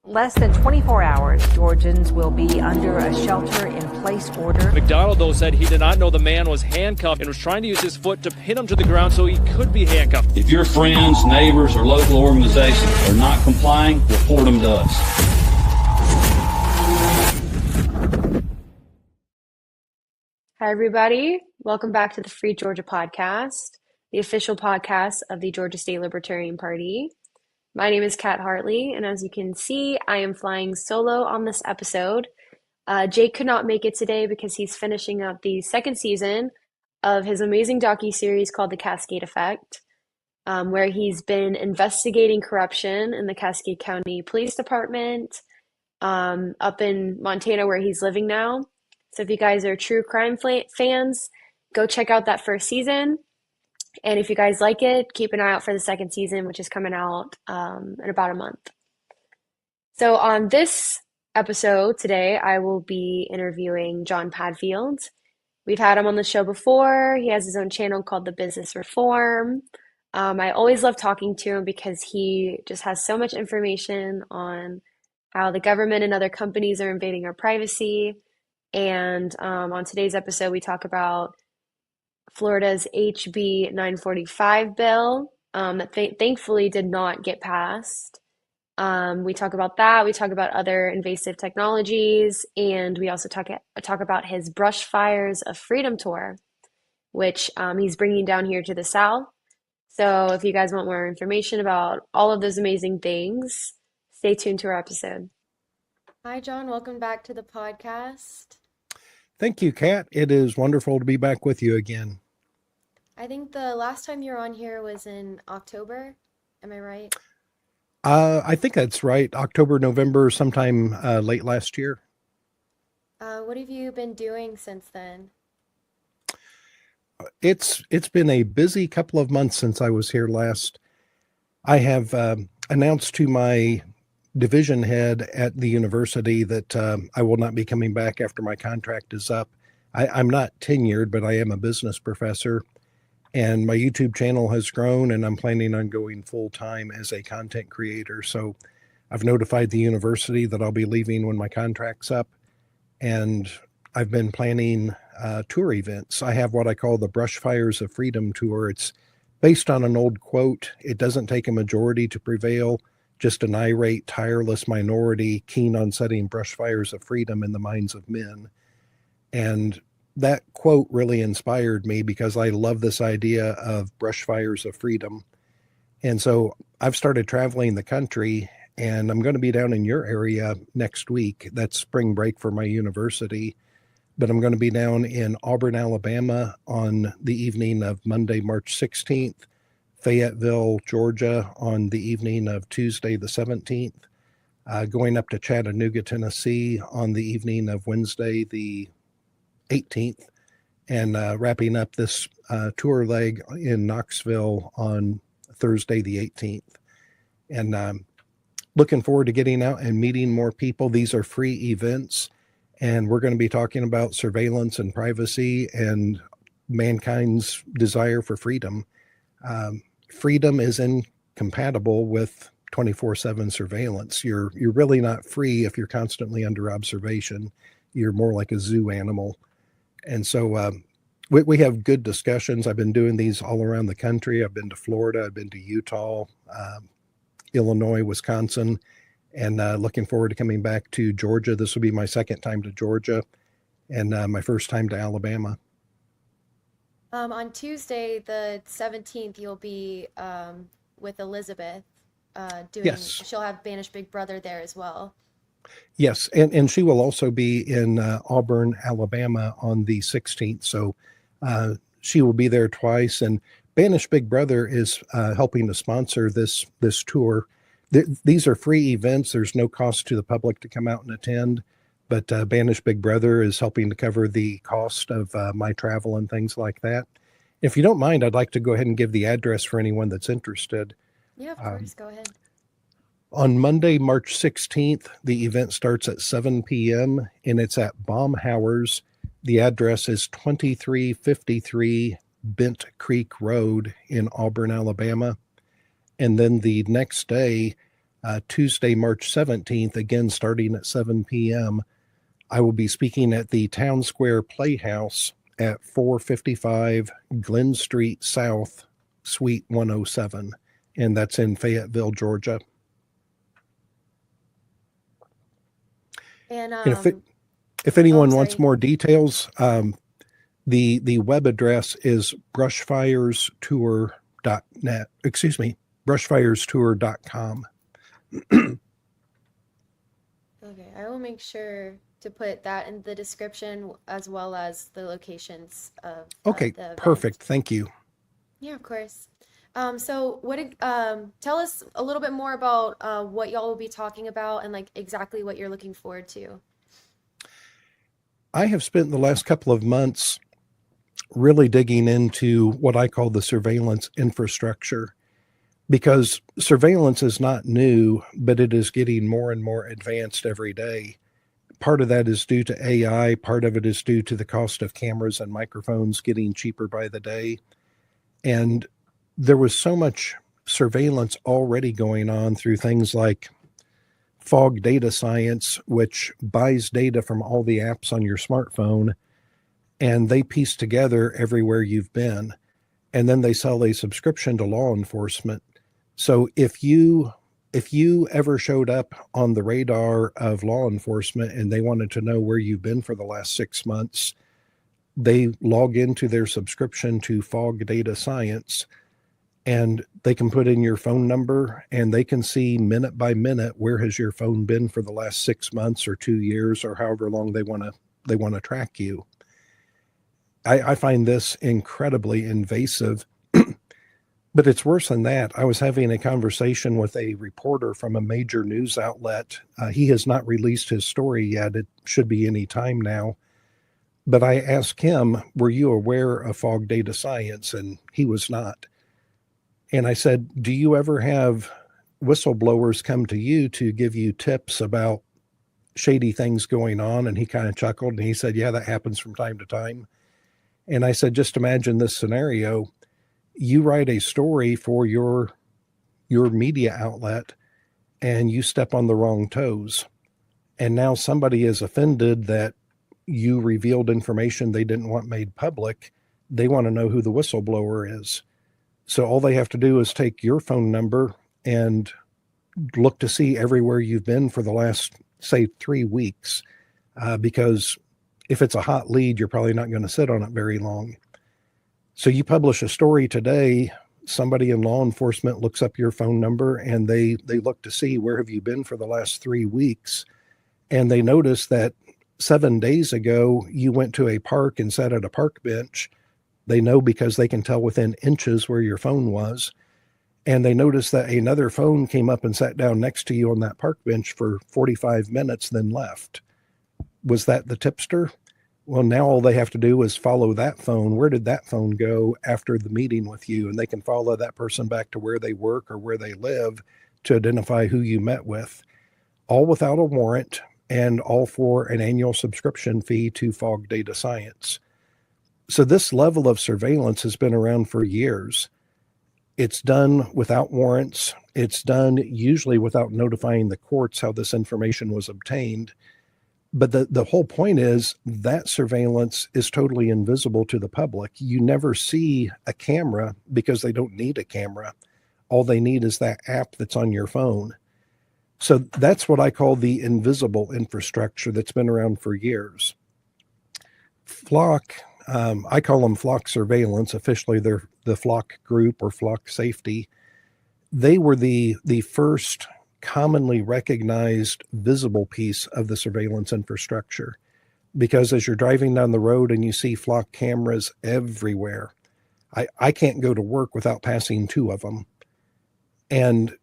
Less than 24 hours, Georgians will be under a shelter-in-place order. McDonald, though, said he did not know the man was handcuffed and was trying to use his foot to pin him to the ground so he could be handcuffed. If your friends, neighbors, or local organizations are not complying, report them to us. Hi, everybody. Welcome back to the Free Georgia Podcast, the official podcast of the Georgia State Libertarian Party. My name is Kat Hartley, and as you can see, I am flying solo on this episode. Jake could not make it today because he's finishing up the second season of his amazing docuseries called The Cascade Effect, where he's been investigating corruption in the Cascade County Police Department, up in Montana where he's living now. So if you guys are true crime fans, go check out that first season. And if you guys like it, keep an eye out for the second season, which is coming out in about a month. So on this episode today, I will be interviewing Jon Padfield. We've had him on the show before. He has his own channel called The Business Reform. I always love talking to him because he just has so much information on how the government and other companies are invading our privacy. And on today's episode, we talk about Florida's HB 945 bill that thankfully did not get passed. We talk about that. We talk about other invasive technologies, and we also talk about his Brushfires of Freedom Tour, which he's bringing down here to the South. So if you guys want more information about all of those amazing things, stay tuned to our episode. Hi, Jon. Welcome back to the podcast. Thank you, Kat. It is wonderful to be back with you again. I think the last time you were on here was in October. Am I right? I think that's right. October, November, sometime late last year. What have you been doing since then? It's been a busy couple of months since I was here last. I have announced to my division head at the university that I will not be coming back after my contract is up. I'm not tenured, but I am a business professor, and my YouTube channel has grown, and I'm planning on going full-time as a content creator. So I've notified the university that I'll be leaving when my contract's up, and I've been planning tour events. I have what I call the Brushfires of Freedom Tour. It's based on an old quote. It doesn't take a majority to prevail, just an irate, tireless minority keen on setting brushfires of freedom in the minds of men. And that quote really inspired me because I love this idea of brushfires of freedom. And so I've started traveling the country, and I'm going to be down in your area next week. That's spring break for my university. But I'm going to be down in Auburn, Alabama on the evening of Monday, March 16th. Fayetteville, Georgia on the evening of Tuesday the 17th, going up to Chattanooga, Tennessee on the evening of Wednesday the 18th, and wrapping up this tour leg in Knoxville on Thursday the 18th. And looking forward to getting out and meeting more people. These are free events, and we're going to be talking about surveillance and privacy and mankind's desire for freedom. Freedom is incompatible with 24/7 surveillance. You're really not free if you're constantly under observation. You're more like a zoo animal. And so we have good discussions. I've been doing these all around the country. I've been to Florida. I've been to Utah, Illinois, Wisconsin, and looking forward to coming back to Georgia. This will be my second time to Georgia and my first time to Alabama. On Tuesday, the 17th, you'll be with Elizabeth doing, yes. She'll have Banished Big Brother there as well. Yes, and she will also be in Auburn, Alabama on the 16th. So she will be there twice. And Banished Big Brother is helping to sponsor this tour. These are free events. There's no cost to the public to come out and attend. But Banished Big Brother is helping to cover the cost of my travel and things like that. If you don't mind, I'd like to go ahead and give the address for anyone that's interested. Yeah, of course. Go ahead. On Monday, March 16th, the event starts at 7 p.m. and it's at Baumhower's. The address is 2353 Bent Creek Road in Auburn, Alabama. And then the next day, Tuesday, March 17th, again starting at 7 p.m. I will be speaking at the Townsquare Playhouse at 455 Glen Street South, Suite 107, and that's in Fayetteville, Georgia. And if anyone sorry. wants more details, the web address is brushfirestour.net. Excuse me, brushfirestour.com. Okay, I will make sure to put that in the description as well as the locations of Okay, the event. perfect. Thank you. Yeah, of course. So tell us a little bit more about what y'all will be talking about and like exactly what you're looking forward to. I have spent the last couple of months really digging into what I call the surveillance infrastructure, because surveillance is not new, but it is getting more and more advanced every day. Part of that is due to AI. Part of it is due to the cost of cameras and microphones getting cheaper by the day. And there was so much surveillance already going on through things like fog data science, which buys data from all the apps on your smartphone, and they piece together everywhere you've been. And then they sell a subscription to law enforcement. So if you ever showed up on the radar of law enforcement and they wanted to know where you've been for the last 6 months, they log into their subscription to fog data science, and they can put in your phone number and they can see minute by minute where has your phone been for the last 6 months or 2 years or however long they want to track you. I find this incredibly invasive, but it's worse than that. I was having a conversation with a reporter from a major news outlet. He has not released his story yet. It should be any time now. But I asked him, were you aware of fog data science? And he was not. And I said, do you ever have whistleblowers come to you to give you tips about shady things going on? And he kind of chuckled and he said, yeah, that happens from time to time. And I said, just imagine this scenario. You write a story for your media outlet and you step on the wrong toes. And now somebody is offended that you revealed information they didn't want made public. They want to know who the whistleblower is. So all they have to do is take your phone number and look to see everywhere you've been for the last, say, 3 weeks, because if it's a hot lead, you're probably not going to sit on it very long. So you publish a story today, somebody in law enforcement looks up your phone number and they look to see where have you been for the last 3 weeks. And they notice that 7 days ago, you went to a park and sat at a park bench. They know because they can tell within inches where your phone was. And they noticed that another phone came up and sat down next to you on that park bench for 45 minutes, then left. Was that the tipster? Well, now all they have to do is follow that phone. Where did that phone go after the meeting with you? And they can follow that person back to where they work or where they live to identify who you met with, all without a warrant and all for an annual subscription fee to fog data science. So this level of surveillance has been around for years. It's done without warrants. It's done usually without notifying the courts how this information was obtained. But the whole point is that surveillance is totally invisible to the public. You never see a camera because they don't need a camera. All they need is that app that's on your phone. So that's what I call the invisible infrastructure that's been around for years. Flock, I call them Flock Surveillance. Officially, they're the Flock Group or Flock Safety. They were the first commonly recognized visible piece of the surveillance infrastructure, because as you're driving down the road and you see flock cameras everywhere, I can't go to work without passing 2 of them. And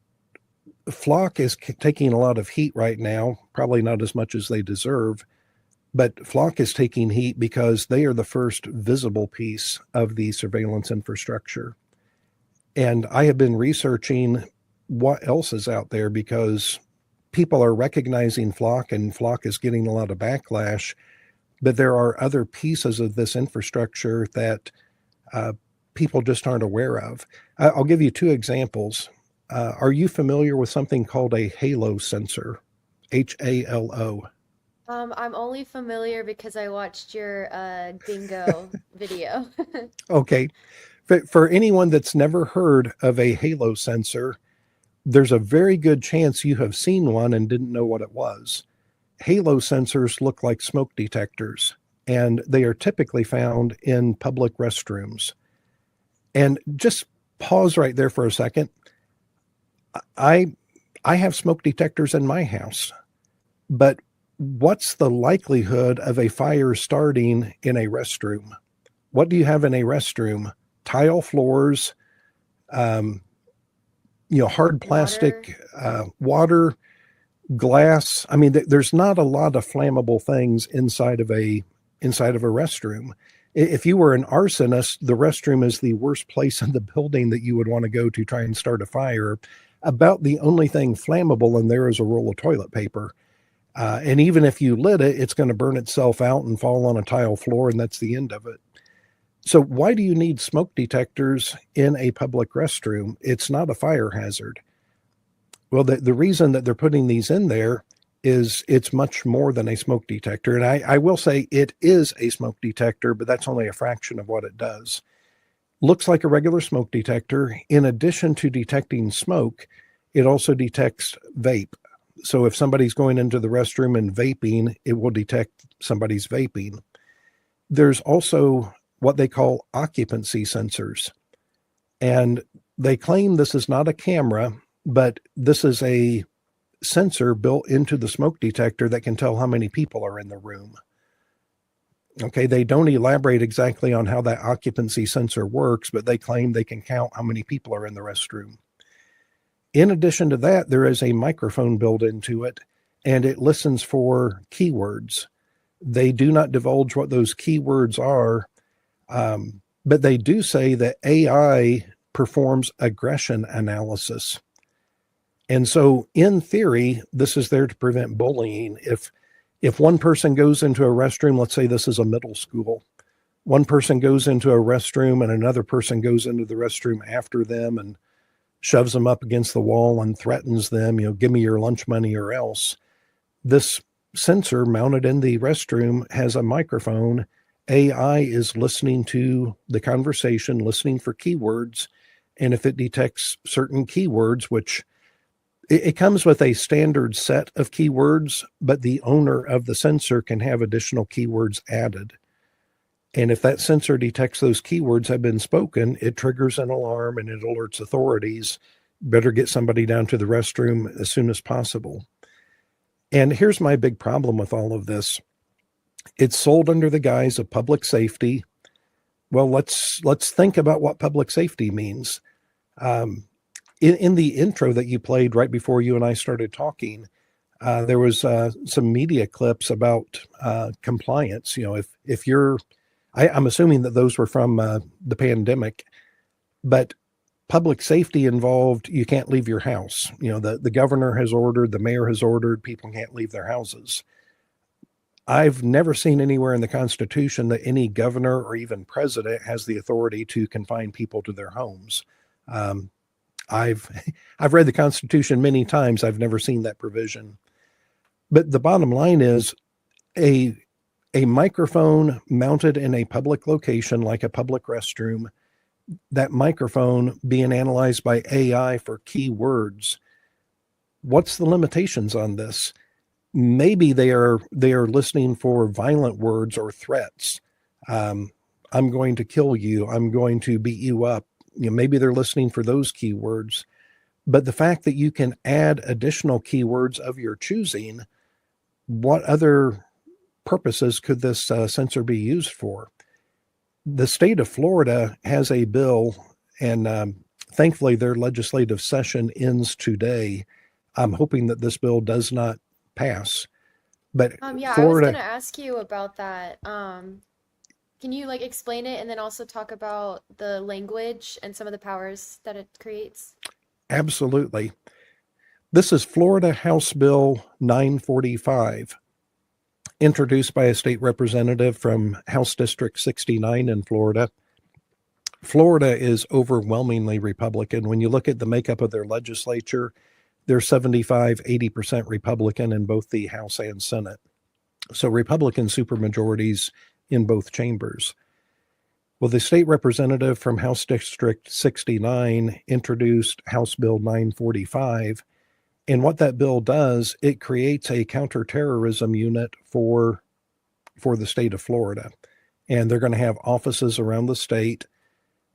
Flock is taking a lot of heat right now, probably not as much as they deserve, but Flock is taking heat because they are the first visible piece of the surveillance infrastructure. And I have been researching what else is out there because people are recognizing Flock and Flock is getting a lot of backlash, but there are other pieces of this infrastructure that people just aren't aware of. I'll give you 2 examples. Are you familiar with something called a halo sensor? HALO. I'm only familiar because I watched your dingo video. Okay. For anyone that's never heard of a halo sensor, there's a very good chance you have seen one and didn't know what it was. Halo sensors look like smoke detectors, and they are typically found in public restrooms. And just pause right there for a second. I have smoke detectors in my house, but what's the likelihood of a fire starting in a restroom? What do you have in a restroom? Tile floors, hard plastic, water, glass. I mean, there's not a lot of flammable things inside of a restroom. If you were an arsonist, the restroom is the worst place in the building that you would want to go to try and start a fire. About the only thing flammable in there is a roll of toilet paper. And even if you lit it, it's going to burn itself out and fall on a tile floor, and that's the end of it. So why do you need smoke detectors in a public restroom? It's not a fire hazard. Well, the reason that they're putting these in there is it's much more than a smoke detector. And I will say it is a smoke detector, but that's only a fraction of what it does. Looks like a regular smoke detector. In addition to detecting smoke, it also detects vape. So if somebody's going into the restroom and vaping, it will detect somebody's vaping. There's also what they call occupancy sensors. And they claim this is not a camera, but this is a sensor built into the smoke detector that can tell how many people are in the room. Okay, they don't elaborate exactly on how that occupancy sensor works, but they claim they can count how many people are in the restroom. In addition to that, there is a microphone built into it, and it listens for keywords. They do not divulge what those keywords are, but they do say that AI performs aggression analysis. And so in theory, this is there to prevent bullying. If one person goes into a restroom, let's say this is a middle school, one person goes into a restroom and another person goes into the restroom after them and shoves them up against the wall and threatens them, give me your lunch money or else. This sensor mounted in the restroom has a microphone. AI is listening to the conversation, listening for keywords. And if it detects certain keywords, which it comes with a standard set of keywords, but the owner of the sensor can have additional keywords added. And if that sensor detects those keywords have been spoken, it triggers an alarm and it alerts authorities. Better get somebody down to the restroom as soon as possible. And here's my big problem with all of this. It's sold under the guise of public safety. Well, let's think about what public safety means. In the intro that you played right before you and I started talking, there was some media clips about compliance. If you're, I'm assuming that those were from the pandemic, but public safety involved, you can't leave your house. The governor has ordered, the mayor has ordered, people can't leave their houses. I've never seen anywhere in the Constitution that any governor or even president has the authority to confine people to their homes. I've read the Constitution many times. I've never seen that provision. But the bottom line is a microphone mounted in a public location like a public restroom, that microphone being analyzed by AI for keywords. What's the limitations on this? Maybe they are listening for violent words or threats. I'm going to kill you. I'm going to beat you up. Maybe they're listening for those keywords. But the fact that you can add additional keywords of your choosing, what other purposes could this sensor be used for? The state of Florida has a bill, and thankfully their legislative session ends today. I'm hoping that this bill does not pass. But Yeah, I was Florida, gonna ask you about that. Can you explain it and then also talk about the language and some of the powers that it creates? absolutely. This is Florida House Bill 945, introduced by a state representative from House District 69 in Florida. Florida is overwhelmingly Republican. When you look at the makeup of their legislature, they're 75, 80% Republican in both the House and Senate. So Republican supermajorities in both chambers. Well, the state representative from House District 69 introduced House Bill 945. And what that bill does, it creates a counterterrorism unit for the state of Florida. And they're going to have offices around the state.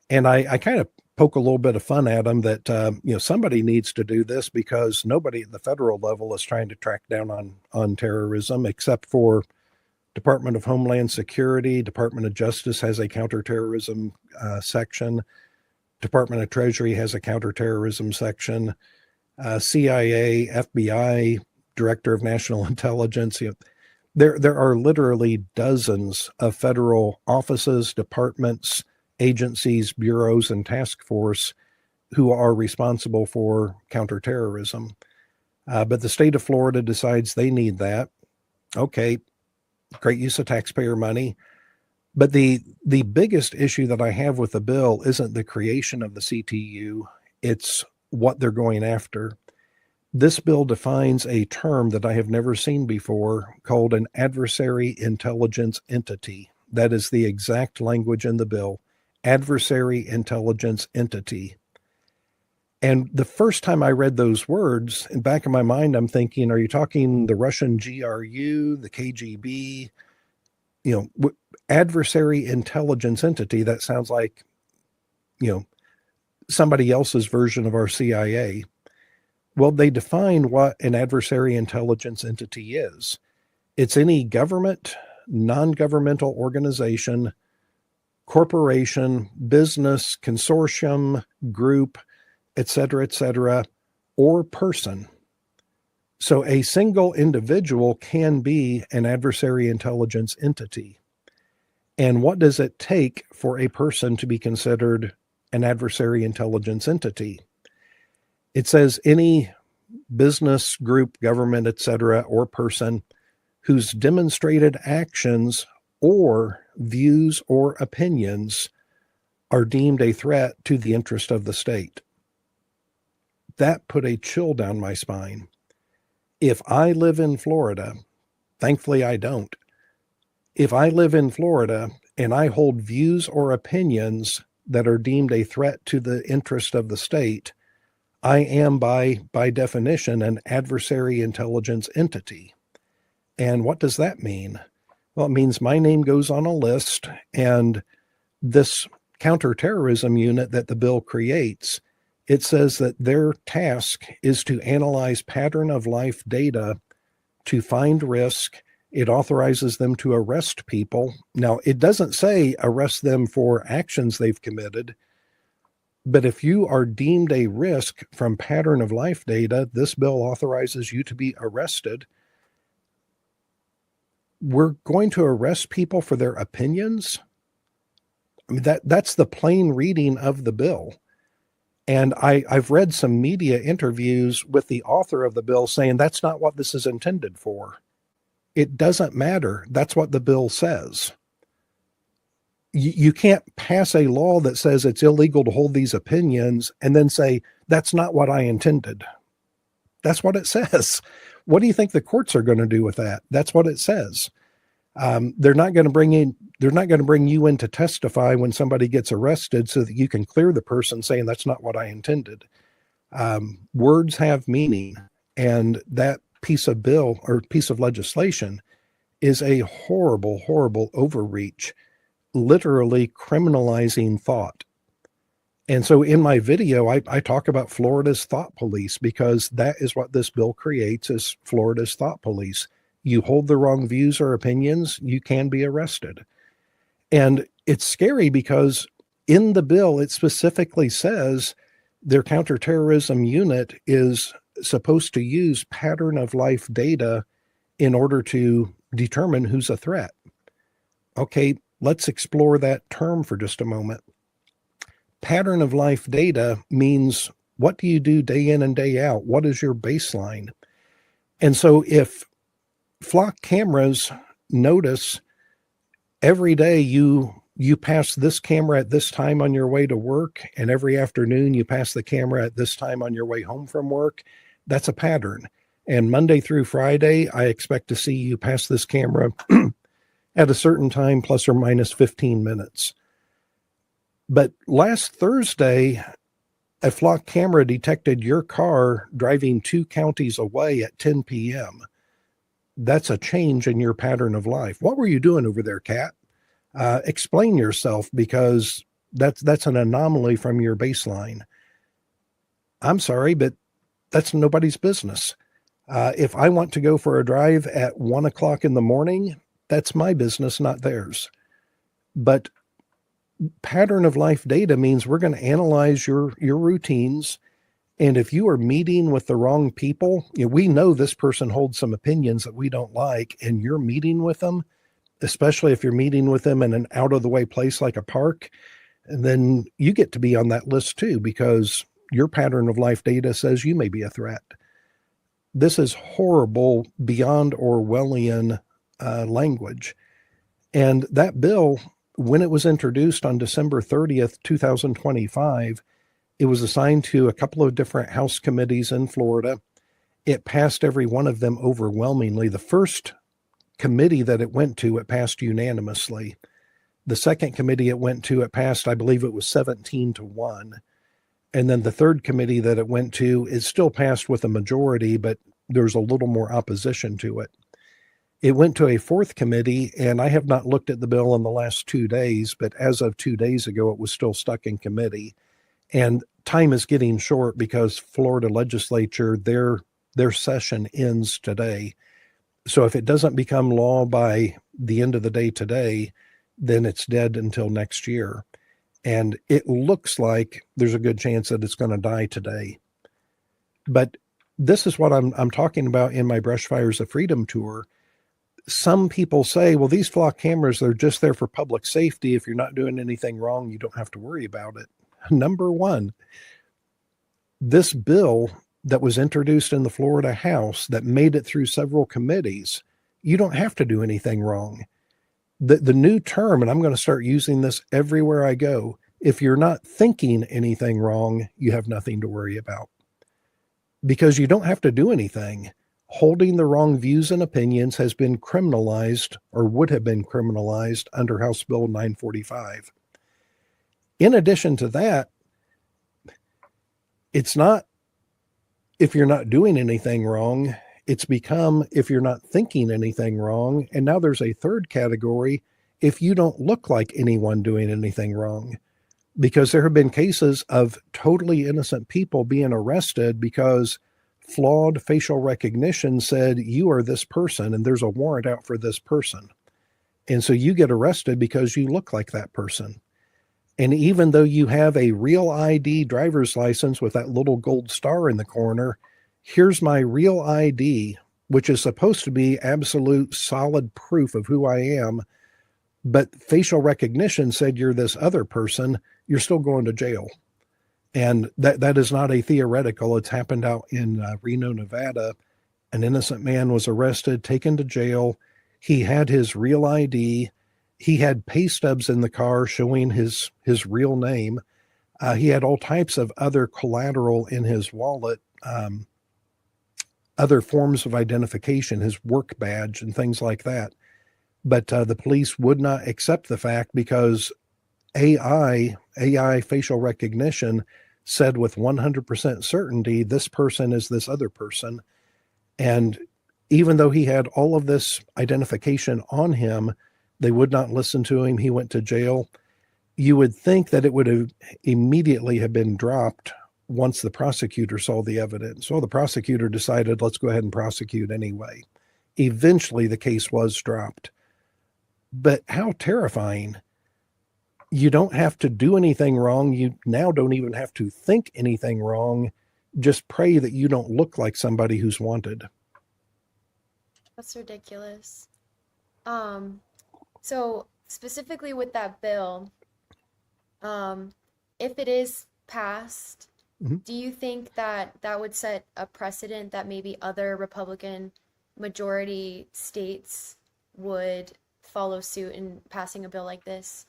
And I kind of poke a little bit of fun at them that, somebody needs to do this because nobody at the federal level is trying to track down on terrorism except for Department of Homeland Security. Department of Justice has a counterterrorism section. Department of Treasury has a counterterrorism section. CIA, FBI, Director of National Intelligence. There are literally dozens of federal offices, departments, agencies, bureaus, and task force who are responsible for counterterrorism. But the state of Florida decides they need that. Okay, great use of taxpayer money. But the biggest issue that I have with the bill isn't the creation of the CTU, it's what they're going after. This bill defines a term that I have never seen before called an adversary intelligence entity. That is the exact language in the bill, adversary intelligence entity. And the first time I read those words, in the back of my mind, I'm thinking, are you talking the Russian GRU, the KGB? Adversary intelligence entity, that sounds like, somebody else's version of our CIA. Well, they define what an adversary intelligence entity is. It's any government, non-governmental organization, corporation, business, consortium, group, et cetera, or person. So a single individual can be an adversary intelligence entity. And what does it take for a person to be considered an adversary intelligence entity? It says any business, group, government, et cetera, or person whose demonstrated actions or views or opinions are deemed a threat to the interest of the state. That put a chill down my spine. If I live in Florida, thankfully I don't. If I live in Florida and I hold views or opinions that are deemed a threat to the interest of the state, I am by definition an adversary intelligence entity. And what does that mean? Well, it means my name goes on a list, and this counterterrorism unit that the bill creates, it says that their task is to analyze pattern of life data to find risk. It authorizes them to arrest people. Now, it doesn't say arrest them for actions they've committed, but if you are deemed a risk from pattern of life data, this bill authorizes you to be arrested. We're going to arrest people for their opinions? I mean, that's the plain reading of the bill. And I've read some media interviews with the author of the bill saying that's not what this is intended for. It doesn't matter. That's what the bill says. You can't pass a law that says it's illegal to hold these opinions and then say, that's not what I intended. That's what it says. What do you think the courts are going to do with that? That's what it says. They're not going to bring you in to testify when somebody gets arrested so that you can clear the person saying that's not what I intended. Words have meaning, and that piece of bill or piece of legislation is a horrible, horrible overreach, literally criminalizing thought. And so in my video, I talk about Florida's thought police, because that is what this bill creates, is Florida's thought police. You hold the wrong views or opinions, you can be arrested. And it's scary because in the bill, it specifically says their counterterrorism unit is supposed to use pattern of life data in order to determine who's a threat. Okay, let's explore that term for just a moment. Pattern of life data means, what do you do day in and day out? What is your baseline? And so if flock cameras notice every day you you pass this camera at this time on your way to work, and every afternoon you pass the camera at this time on your way home from work, that's a pattern. And Monday through Friday, I expect to see you pass this camera at a certain time, plus or minus 15 minutes. But last Thursday, a flock camera detected your car driving 2 counties away at 10 p.m. That's a change in your pattern of life. What were you doing over there, Kat? Explain yourself, because that's an anomaly from your baseline. I'm sorry, but that's nobody's business. If I want to go for a drive at 1 o'clock in the morning, that's my business, not theirs. But pattern of life data means we're going to analyze your routines. And if you are meeting with the wrong people, we know this person holds some opinions that we don't like, and you're meeting with them, especially if you're meeting with them in an out of the way place like a park, and then you get to be on that list too, because your pattern of life data says you may be a threat. This is horrible, beyond Orwellian language. And that bill, when it was introduced on December 30th, 2025, it was assigned to a couple of different House committees in Florida. It passed every one of them overwhelmingly. The first committee that it went to, it passed unanimously. The second committee it went to, it passed, I believe it was 17-1. And then the third committee that it went to, it still passed with a majority, but there's a little more opposition to it. It went to a fourth committee, and I have not looked at the bill in the last 2 days, but as of 2 days ago, it was still stuck in committee. And time is getting short because Florida legislature, their session ends today. So if it doesn't become law by the end of the day today, then it's dead until next year. And it looks like there's a good chance that it's going to die today. But this is what I'm talking about in my Brushfires of Freedom Tour. Some people say, well, these flock cameras, they're just there for public safety. If you're not doing anything wrong, you don't have to worry about it. Number one, this bill that was introduced in the Florida House that made it through several committees, you don't have to do anything wrong. The new term, and I'm going to start using this everywhere I go, if you're not thinking anything wrong, you have nothing to worry about. Because you don't have to do anything. Holding the wrong views and opinions has been criminalized, or would have been criminalized, under House Bill 945. In addition to that, it's not if you're not doing anything wrong, it's become if you're not thinking anything wrong. And now there's a third category, if you don't look like anyone doing anything wrong. Because there have been cases of totally innocent people being arrested because flawed facial recognition said you are this person and there's a warrant out for this person. And so you get arrested because you look like that person. And even though you have a real ID driver's license with that little gold star in the corner, here's my real ID, which is supposed to be absolute solid proof of who I am, but facial recognition said you're this other person, you're still going to jail. And that is not a theoretical. It's happened out in Reno, Nevada. An innocent man was arrested, taken to jail. He had his real ID. He had pay stubs in the car showing his real name. He had all types of other collateral in his wallet, other forms of identification, his work badge and things like that. But the police would not accept the fact because AI facial recognition said with 100% certainty, this person is this other person. And even though he had all of this identification on him, they would not listen to him. He went to jail. You would think that it would have immediately have been dropped once the prosecutor saw the evidence. So the prosecutor decided, let's go ahead and prosecute anyway. Eventually, the case was dropped. But how terrifying. You don't have to do anything wrong. You now don't even have to think anything wrong. Just pray that you don't look like somebody who's wanted. That's ridiculous. So specifically with that bill, if it is passed, do you think that that would set a precedent that maybe other Republican majority states would follow suit in passing a bill like this?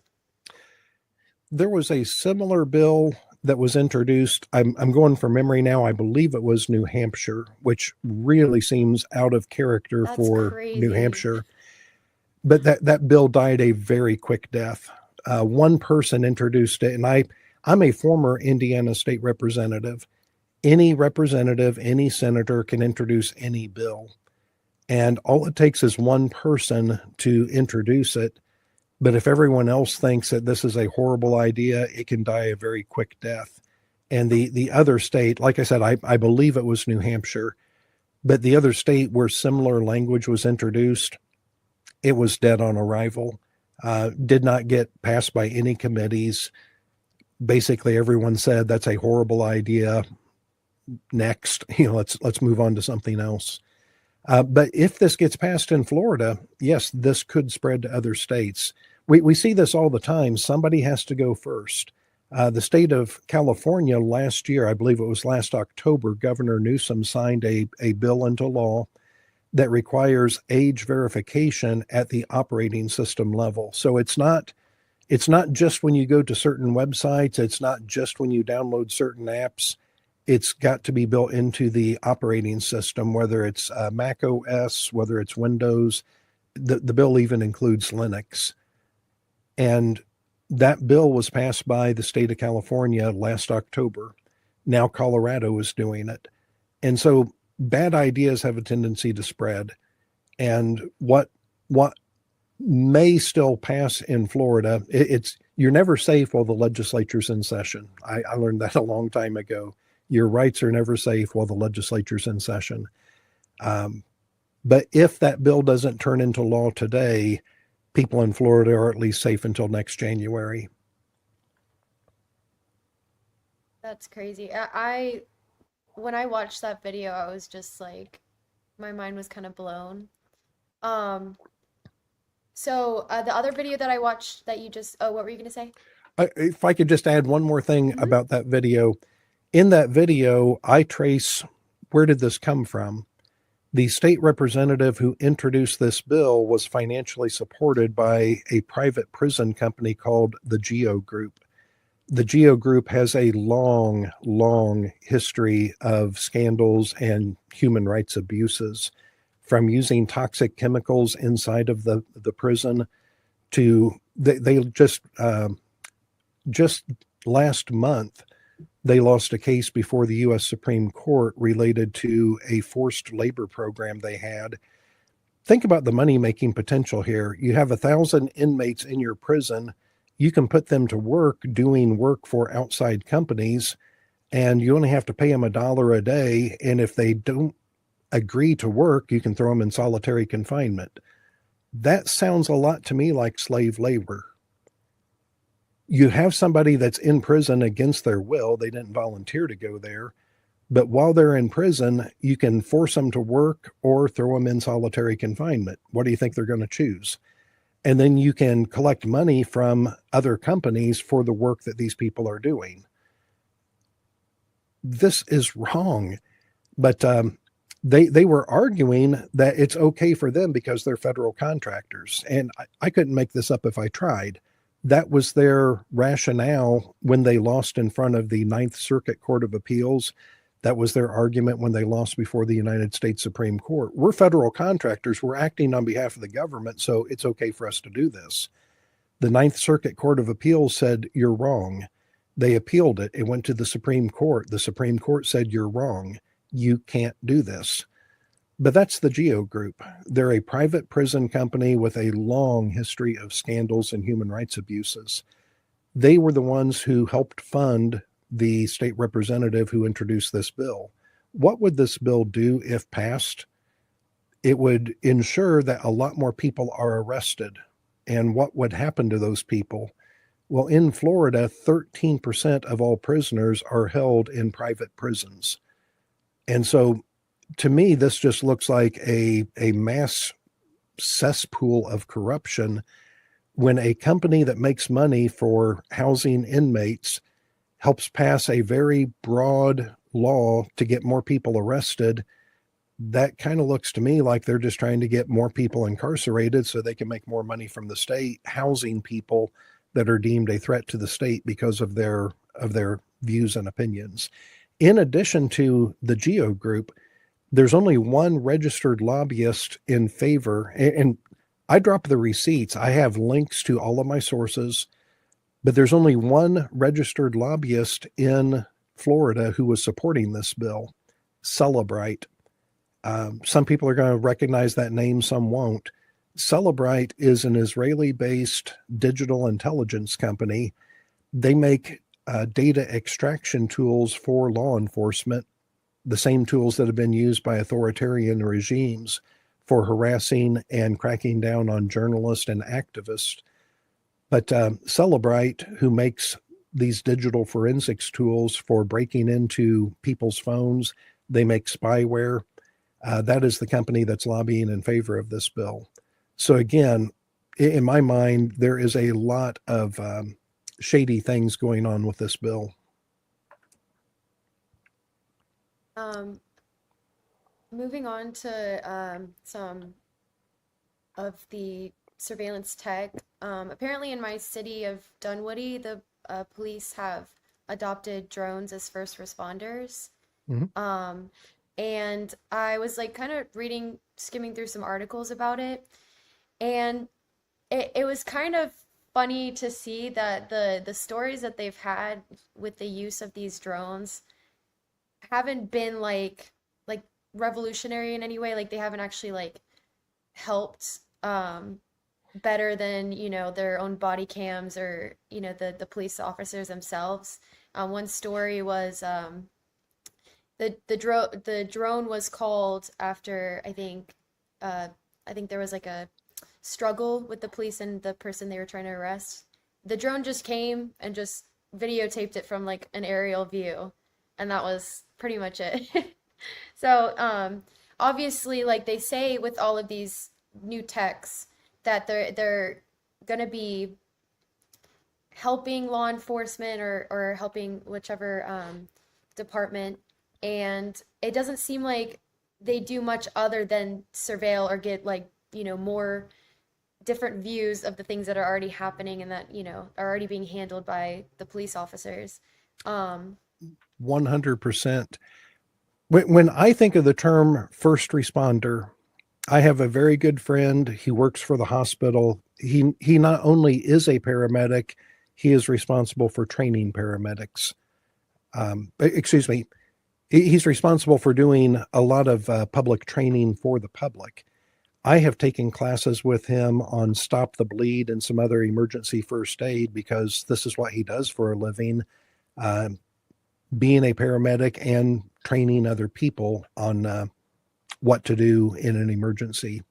there was a similar bill that was introduced. I'm going from memory now. I believe it was New Hampshire, which really seems out of character That's for New crazy. Hampshire. But that bill died a very quick death. One person introduced it, and I'm a former Indiana state representative. Any representative, any senator can introduce any bill. And all it takes is one person to introduce it. But if everyone else thinks that this is a horrible idea, it can die a very quick death. And the other state, like I said, I believe it was New Hampshire, but the other state where similar language was introduced, it was dead on arrival. Did not get passed by any committees. Basically, everyone said that's a horrible idea. Next, let's move on to something else. But if this gets passed in Florida, yes, this could spread to other states. We see this all the time. Somebody has to go first. The state of California last year, I believe it was last October, Governor Newsom signed a bill into law that requires age verification at the operating system level. So it's not just when you go to certain websites. It's not just when you download certain apps. It's got to be built into the operating system, whether it's Mac OS, whether it's Windows. The bill even includes Linux. And that bill was passed by the state of California last October. Now Colorado is doing it. And so bad ideas have a tendency to spread. And what may still pass in Florida, you're never safe while the legislature's in session. I learned that a long time ago. Your rights are never safe while the legislature's in session. But if that bill doesn't turn into law today, people in Florida are at least safe until next January. That's crazy. When I watched that video, I was just like, my mind was kind of blown. So the other video that I watched that you just, what were you going to say? If I could just add one more thing about that video. In that video, I trace, where did this come from? The state representative who introduced this bill was financially supported by a private prison company called the Geo Group. The Geo Group has a long, long history of scandals and human rights abuses, from using toxic chemicals inside of the prison to they just last month, they lost a case before the U.S. Supreme Court related to a forced labor program they had. Think about the money-making potential here. You have 1,000 inmates in your prison. You can put them to work doing work for outside companies, and you only have to pay them $1 a day. And if they don't agree to work, you can throw them in solitary confinement. That sounds a lot to me like slave labor. You have somebody that's in prison against their will. They didn't volunteer to go there. But while they're in prison, you can force them to work or throw them in solitary confinement. What do you think they're going to choose? And then you can collect money from other companies for the work that these people are doing. This is wrong. But they were arguing that it's okay for them because they're federal contractors. And I couldn't make this up if I tried. That was their rationale when they lost in front of the Ninth Circuit Court of Appeals. That was their argument when they lost before the United States Supreme Court. We're federal contractors. We're acting on behalf of the government, so it's okay for us to do this. The Ninth Circuit Court of Appeals said, you're wrong. They appealed it. It went to the Supreme Court. The Supreme Court said, you're wrong. You can't do this. But that's the Geo Group. They're a private prison company with a long history of scandals and human rights abuses. They were the ones who helped fund the state representative who introduced this bill. What would this bill do if passed? It would ensure that a lot more people are arrested. And what would happen to those people? Well, in Florida, 13% of all prisoners are held in private prisons. And so to me, this just looks like a mass cesspool of corruption when a company that makes money for housing inmates helps pass a very broad law to get more people arrested. That kind of looks to me like they're just trying to get more people incarcerated so they can make more money from the state, housing people that are deemed a threat to the state because of their views and opinions. In addition to the GEO group, there's only one registered lobbyist in favor, and I drop the receipts. I have links to all of my sources, but there's only one registered lobbyist in Florida who was supporting this bill, Celebrite. Some people are going to recognize that name, some won't. Celebrite is an Israeli-based digital intelligence company. They make data extraction tools for law enforcement, the same tools that have been used by authoritarian regimes for harassing and cracking down on journalists and activists. But Celebrite, who makes these digital forensics tools for breaking into people's phones, they make spyware. That is the company that's lobbying in favor of this bill. So again, in my mind, there is a lot of shady things going on with this bill. Moving on to some of the surveillance tech. Apparently in my city of Dunwoody, the police have adopted drones as first responders. Mm-hmm. And I was like kind of skimming through some articles about it. And it was kind of funny to see that the stories that they've had with the use of these drones haven't been like revolutionary in any way. Like they haven't actually like helped better than, you know, their own body cams or, you know, the police officers themselves. One story was the drone was called after I think there was like a struggle with the police and the person they were trying to arrest. The drone just came and just videotaped it from like an aerial view, and that was pretty much it. So obviously, like they say with all of these new techs that they're gonna be helping law enforcement or helping whichever department, and it doesn't seem like they do much other than surveil or get like, you know, more different views of the things that are already happening and that, you know, are already being handled by the police officers. 100%. When I think of the term first responder, I have a very good friend. He works for the hospital. He not only is a paramedic, he is responsible for training paramedics. Excuse me. He's responsible for doing a lot of public training for the public. I have taken classes with him on stop the bleed and some other emergency first aid because this is what he does for a living, being a paramedic and training other people on what to do in an emergency.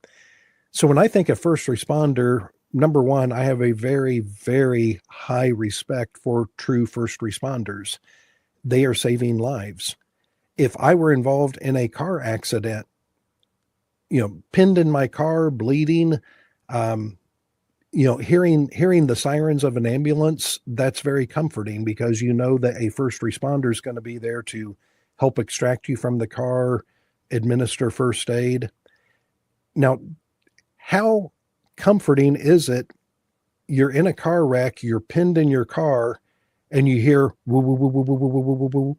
So when I think of first responder, number one, I have a very, very high respect for true first responders. They are saving lives. If I were involved in a car accident, you know, pinned in my car, bleeding, you know, hearing the sirens of an ambulance, that's very comforting because you know that a first responder is going to be there to help extract you from the car, administer first aid. Now, how comforting is it? You're in a car wreck, you're pinned in your car, and you hear woo, woo, woo, woo, woo, woo, woo, woo, woo.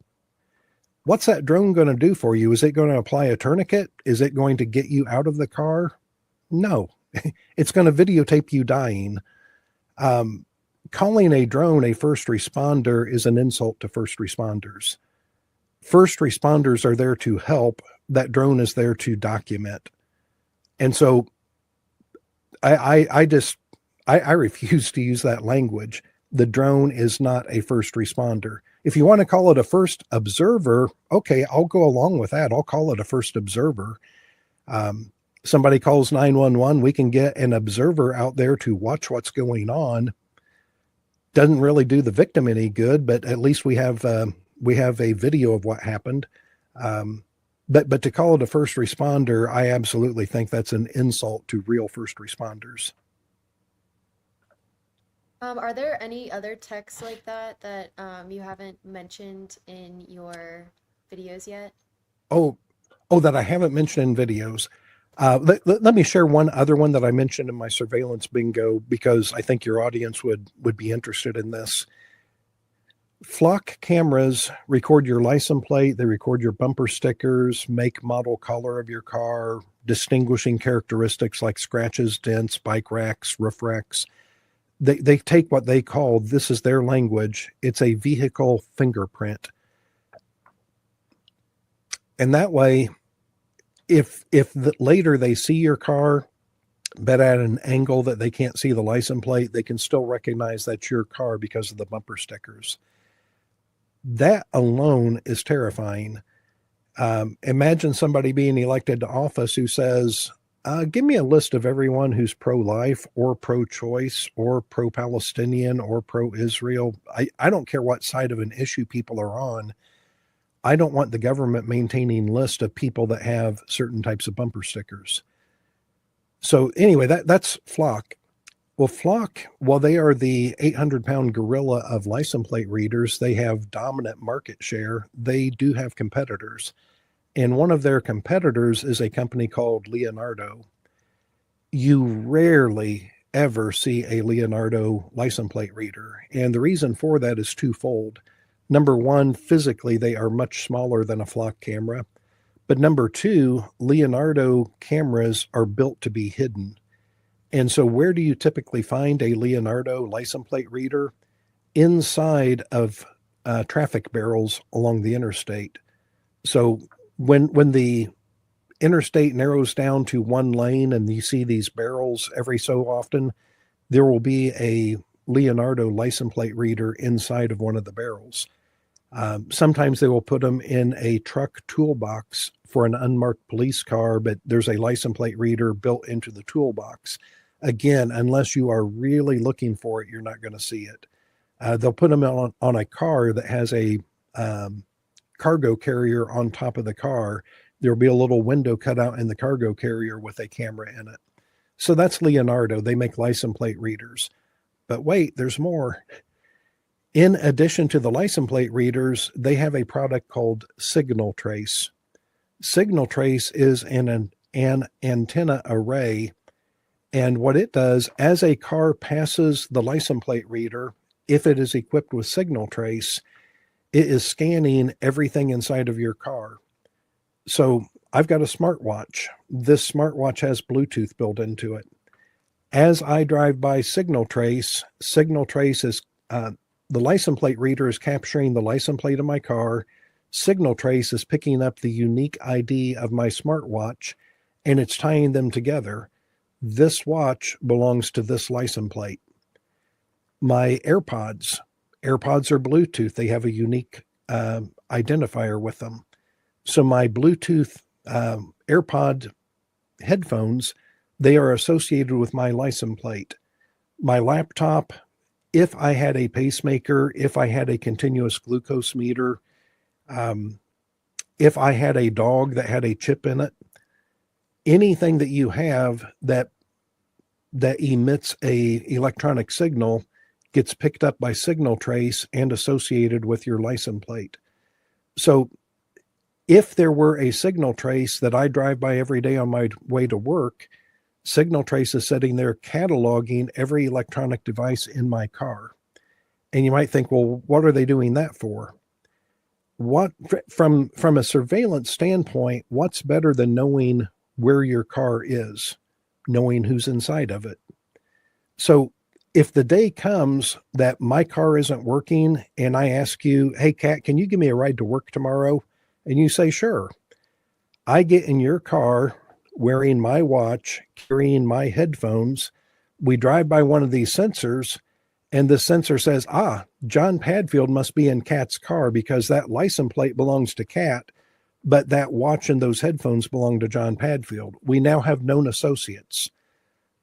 What's that drone going to do for you? Is it going to apply a tourniquet? Is it going to get you out of the car? No, it's going to videotape you dying. Calling a drone a first responder is an insult to first responders. First responders are there to help. That drone is there to document. And so I refuse to use that language. The drone is not a first responder. If you want to call it a first observer, okay, I'll go along with that. I'll call it a first observer. Somebody calls 911, we can get an observer out there to watch what's going on. Doesn't really do the victim any good, but at least we have a video of what happened. But to call it a first responder, I absolutely think that's an insult to real first responders. Are there any other texts like that you haven't mentioned in your videos yet? Oh, that I haven't mentioned in videos. Let me share one other one that I mentioned in my surveillance bingo, because I think your audience would be interested in this. Flock cameras record your license plate. They record your bumper stickers, make, model, color of your car, distinguishing characteristics like scratches, dents, bike racks, roof racks. They take what they call, this is their language, it's a vehicle fingerprint. And that way, if later they see your car, but at an angle that they can't see the license plate, they can still recognize that's your car because of the bumper stickers. That alone is terrifying. Imagine somebody being elected to office who says, give me a list of everyone who's pro-life or pro-choice or pro-Palestinian or pro-Israel. I don't care what side of an issue people are on. I don't want the government maintaining list of people that have certain types of bumper stickers. So anyway, that's Flock. Well, Flock, while they are the 800-pound gorilla of license plate readers, they have dominant market share. They do have competitors. And one of their competitors is a company called Leonardo. You rarely ever see a Leonardo license plate reader. And the reason for that is twofold. Number one, physically, they are much smaller than a Flock camera. But number two, Leonardo cameras are built to be hidden. And so where do you typically find a Leonardo license plate reader? Inside of traffic barrels along the interstate. So when the interstate narrows down to one lane and you see these barrels every so often, there will be a Leonardo license plate reader inside of one of the barrels. Sometimes they will put them in a truck toolbox for an unmarked police car, but there's a license plate reader built into the toolbox. Again, unless you are really looking for it, you're not going to see it. They'll put them on a car that has a cargo carrier on top of the car. There'll be a little window cut out in the cargo carrier with a camera in it. So that's Leonardo. They make license plate readers. But wait, there's more. In addition to the license plate readers, they have a product called Signal Trace. Signal Trace is an antenna array. And what it does, as a car passes the license plate reader, if it is equipped with Signal Trace, it is scanning everything inside of your car. So I've got a smartwatch. This smartwatch has Bluetooth built into it. As I drive by Signal Trace is, the license plate reader is capturing the license plate of my car. Signal Trace is picking up the unique ID of my smartwatch, and it's tying them together. This watch belongs to this license plate. My AirPods are Bluetooth. They have a unique identifier with them. So my Bluetooth AirPod headphones, they are associated with my license plate. My laptop, if I had a pacemaker, if I had a continuous glucose meter, if I had a dog that had a chip in it, anything that you have that emits a electronic signal gets picked up by Signal Trace and associated with your license plate. So if there were a Signal Trace that I drive by every day on my way to work, Signal Trace is sitting there cataloging every electronic device in my car. And you might think, well, what are they doing that for? What from a surveillance standpoint, what's better than knowing where your car is, knowing who's inside of it? So if the day comes that my car isn't working and I ask you, hey, Kat, can you give me a ride to work tomorrow? And you say, sure. I get in your car wearing my watch, carrying my headphones. We drive by one of these sensors, and the sensor says, Jon Padfield must be in Kat's car because that license plate belongs to Kat, but that watch and those headphones belong to Jon Padfield. We now have known associates.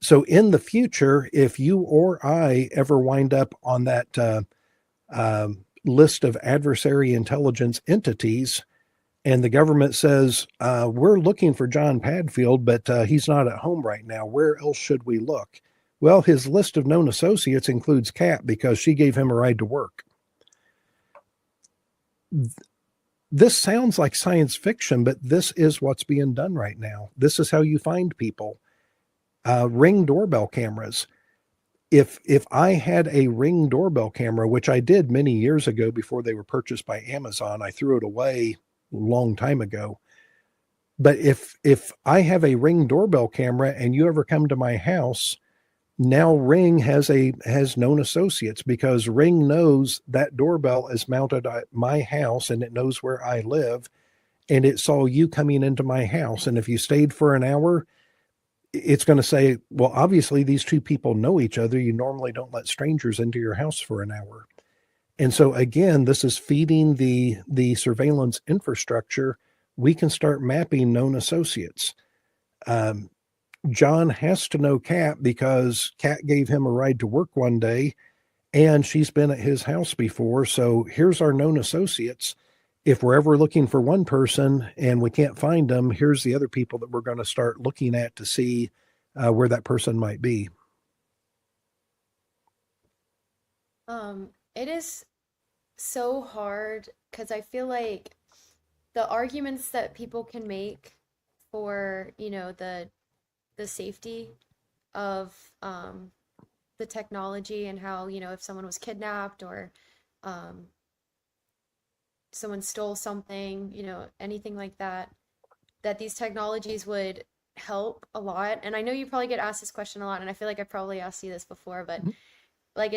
So in the future, if you or I ever wind up on that list of adversary intelligence entities, and the government says, we're looking for Jon Padfield, but he's not at home right now. Where else should we look? Well, his list of known associates includes Kat because she gave him a ride to work. this sounds like science fiction, but this is what's being done right now. This is how you find people. Ring doorbell cameras. If I had a Ring doorbell camera, which I did many years ago before they were purchased by Amazon, I threw it away a long time ago. But if I have a Ring doorbell camera and you ever come to my house, now Ring has known associates, because Ring knows that doorbell is mounted at my house and it knows where I live, and it saw you coming into my house. And if you stayed for an hour, it's going to say, well, obviously these two people know each other. You normally don't let strangers into your house for an hour. And so again, this is feeding the surveillance infrastructure. We can start mapping known associates. John has to know Kat because Kat gave him a ride to work one day and she's been at his house before. So here's our known associates. If we're ever looking for one person and we can't find them, here's the other people that we're going to start looking at to see where that person might be. It is so hard because I feel like the arguments that people can make for, the safety of the technology and how, if someone was kidnapped or someone stole something, anything like that, that these technologies would help a lot. And I know you probably get asked this question a lot, and I feel like I probably asked you this before, but like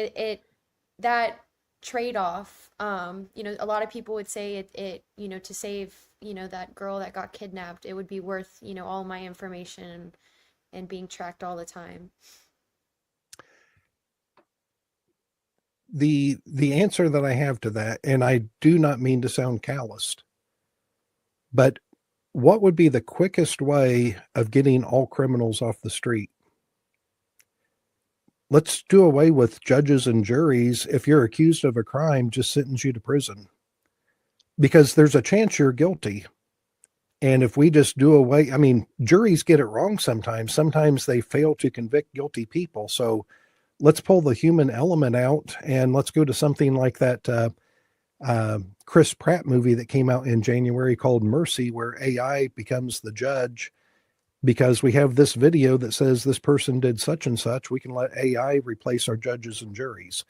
that trade-off, a lot of people would say it to save, that girl that got kidnapped, it would be worth, all my information and being tracked all the time. The answer that I have to that, and I do not mean to sound calloused, but what would be the quickest way of getting all criminals off the street? Let's do away with judges and juries. If you're accused of a crime, just sentence you to prison, because there's a chance you're guilty. And if we just do away, I mean, juries get it wrong sometimes. Sometimes they fail to convict guilty people. So let's pull the human element out and let's go to something like that Chris Pratt movie that came out in January called Mercy, where AI becomes the judge. Because we have this video that says this person did such and such, we can let AI replace our judges and juries.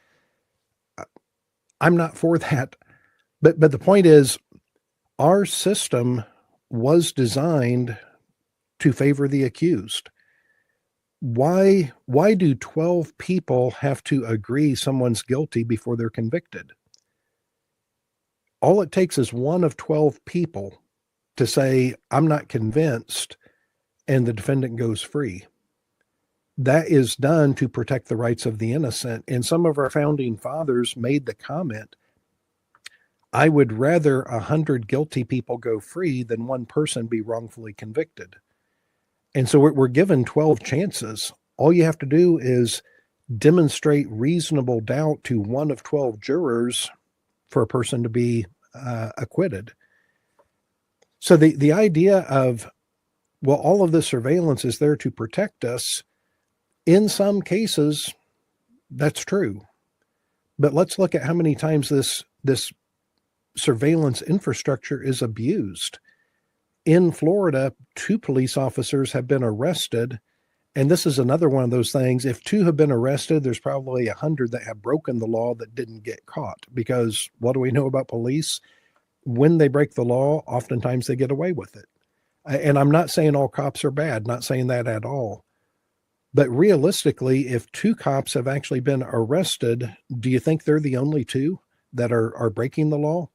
I'm not for that. But the point is, our system was designed to favor the accused. Why do 12 people have to agree someone's guilty before they're convicted? All it takes is one of 12 people to say, I'm not convinced, and the defendant goes free. That is done to protect the rights of the innocent. And some of our founding fathers made the comment, I would rather 100 guilty people go free than one person be wrongfully convicted. And so we're given 12 chances. All you have to do is demonstrate reasonable doubt to one of 12 jurors for a person to be acquitted. So the idea of, well, all of this surveillance is there to protect us. In some cases, that's true. But let's look at how many times this surveillance infrastructure is abused. In Florida, 2 police officers have been arrested. And this is another one of those things. If 2 have been arrested, there's probably 100 that have broken the law that didn't get caught. Because what do we know about police? When they break the law, oftentimes they get away with it. And I'm not saying all cops are bad, not saying that at all. But realistically, if 2 cops have actually been arrested, do you think they're the only 2 that are breaking the law?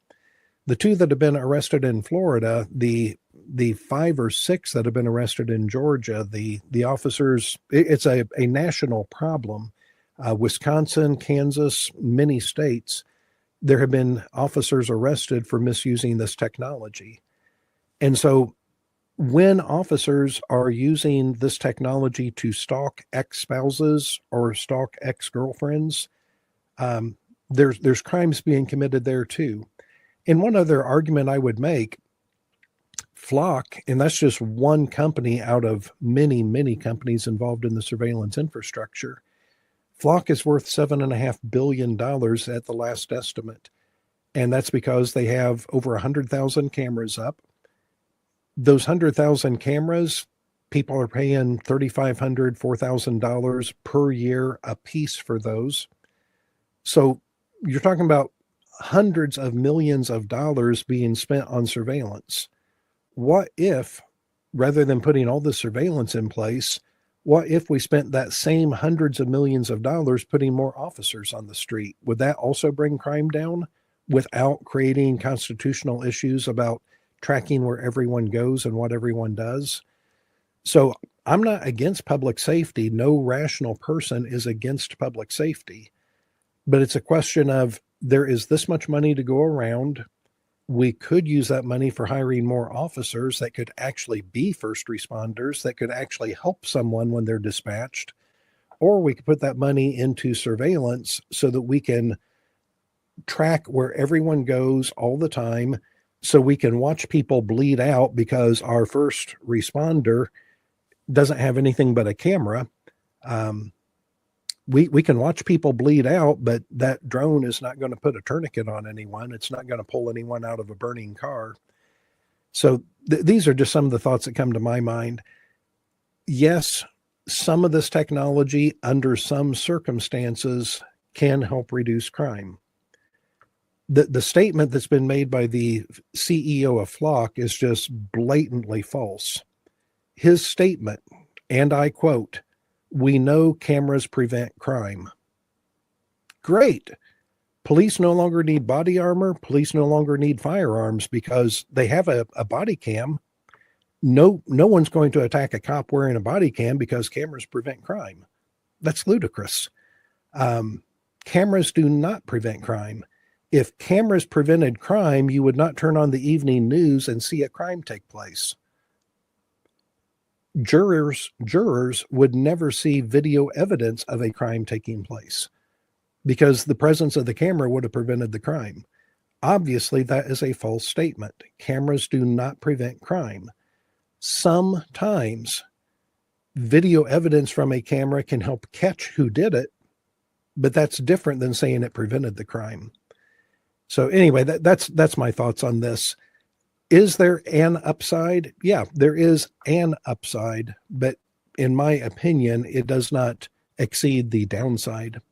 The 2 that have been arrested in Florida, the 5 or 6 that have been arrested in Georgia, the officers, it's a national problem. Wisconsin, Kansas, many states, there have been officers arrested for misusing this technology. And so when officers are using this technology to stalk ex-spouses or stalk ex-girlfriends, there's crimes being committed there too. And one other argument I would make, Flock, and that's just one company out of many, many companies involved in the surveillance infrastructure. Flock is worth $7.5 billion at the last estimate. And that's because they have over 100,000 cameras up. Those 100,000 cameras, people are paying $3,500, $4,000 per year a piece for those. So you're talking about hundreds of millions of dollars being spent on surveillance. What if, rather than putting all the surveillance in place, what if we spent that same hundreds of millions of dollars putting more officers on the street? Would that also bring crime down without creating constitutional issues about tracking where everyone goes and what everyone does? So I'm not against public safety. No rational person is against public safety. But it's a question of, there is this much money to go around. We could use that money for hiring more officers that could actually be first responders, that could actually help someone when they're dispatched. Or we could put that money into surveillance so that we can track where everyone goes all the time, so we can watch people bleed out because our first responder doesn't have anything but a camera. We can watch people bleed out, but that drone is not going to put a tourniquet on anyone. It's not going to pull anyone out of a burning car. So these are just some of the thoughts that come to my mind. Yes, some of this technology under some circumstances can help reduce crime. The statement that's been made by the CEO of Flock is just blatantly false. His statement, and I quote, "We know cameras prevent crime." Great. Police no longer need body armor. Police no longer need firearms because they have a body cam. No one's going to attack a cop wearing a body cam because cameras prevent crime. That's ludicrous. Cameras do not prevent crime. If cameras prevented crime, you would not turn on the evening news and see a crime take place. Jurors would never see video evidence of a crime taking place because the presence of the camera would have prevented the crime. Obviously, that is a false statement. Cameras do not prevent crime. Sometimes video evidence from a camera can help catch who did it, but that's different than saying it prevented the crime. So anyway, that's my thoughts on this. Is there an upside? Yeah, there is an upside, but in my opinion, it does not exceed the downside.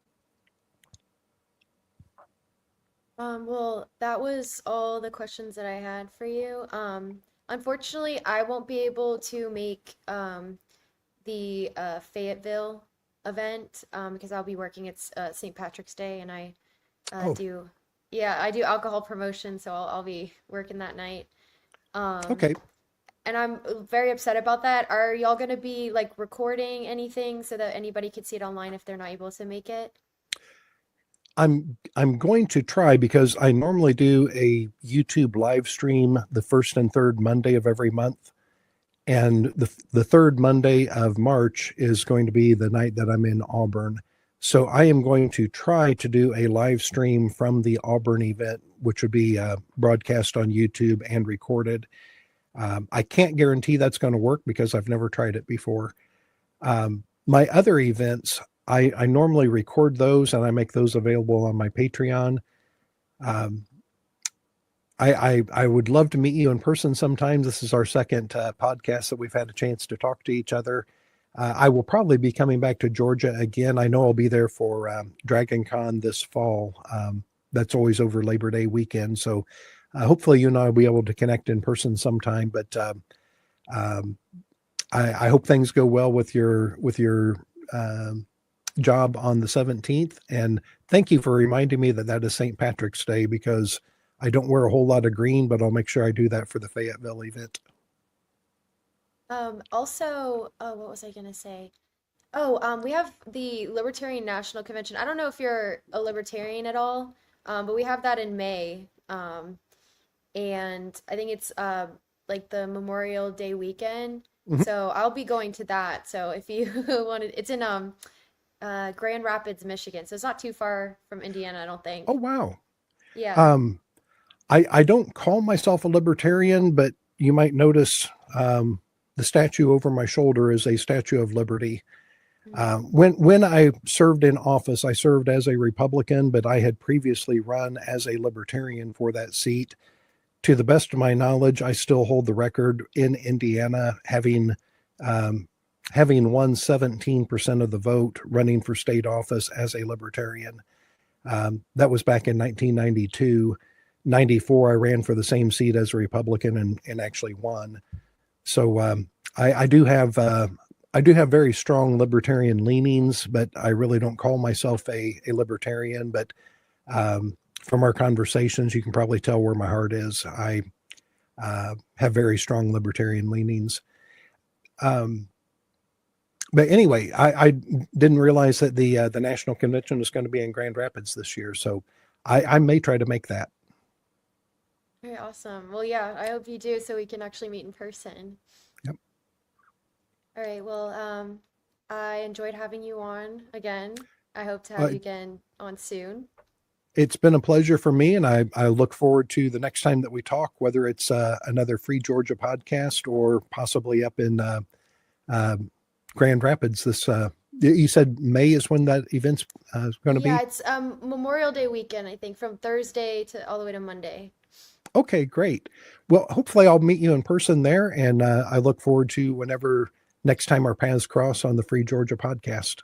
Well, that was all the questions that I had for you. Unfortunately, I won't be able to make the Fayetteville event because I'll be working. It's St. Patrick's Day, and I do alcohol promotion, so I'll be working that night. Okay. And I'm very upset about that. Are y'all going to be like recording anything so that anybody could see it online if they're not able to make it? I'm going to try, because I normally do a YouTube live stream the first and third Monday of every month. And the third Monday of March is going to be the night that I'm in Auburn. So I am going to try to do a live stream from the Auburn event, which would be broadcast on YouTube and recorded. I can't guarantee that's going to work because I've never tried it before. My other events, I normally record those and I make those available on my Patreon. I would love to meet you in person sometime. This is our second podcast that we've had a chance to talk to each other. I will probably be coming back to Georgia again. I know I'll be there for Dragon Con this fall. That's always over Labor Day weekend. So hopefully you and I will be able to connect in person sometime. But I hope things go well with your job on the 17th. And thank you for reminding me that is St. Patrick's Day, because I don't wear a whole lot of green, but I'll make sure I do that for the Fayetteville event. Also, what was I going to say? Oh, we have the Libertarian National Convention. I don't know if you're a libertarian at all, but we have that in May. And I think it's like the Memorial Day weekend. Mm-hmm. So I'll be going to that. So if you wanted, it's in Grand Rapids, Michigan. So it's not too far from Indiana, I don't think. Oh, wow. Yeah. I don't call myself a libertarian, but you might notice the statue over my shoulder is a Statue of Liberty. When I served in office, I served as a Republican, but I had previously run as a Libertarian for that seat. To the best of my knowledge, I still hold the record in Indiana, having won 17% of the vote running for state office as a Libertarian. That was back in 1992. 94, I ran for the same seat as a Republican and actually won. So I do have very strong Libertarian leanings, but I really don't call myself a Libertarian. But from our conversations, you can probably tell where my heart is. I have very strong Libertarian leanings. But anyway, I didn't realize that the national convention is going to be in Grand Rapids this year, so I may try to make that. Very awesome. Well, yeah, I hope you do, so we can actually meet in person. Yep. All right. Well, I enjoyed having you on again. I hope to have you again on soon. It's been a pleasure for me, and I look forward to the next time that we talk, whether it's another Free Georgia podcast or possibly up in Grand Rapids. This you said May is when that event's going to be? Yeah, it's Memorial Day weekend, I think, from Thursday to all the way to Monday. Okay, great. Well, hopefully I'll meet you in person there, and I look forward to whenever next time our paths cross on the Free Georgia podcast.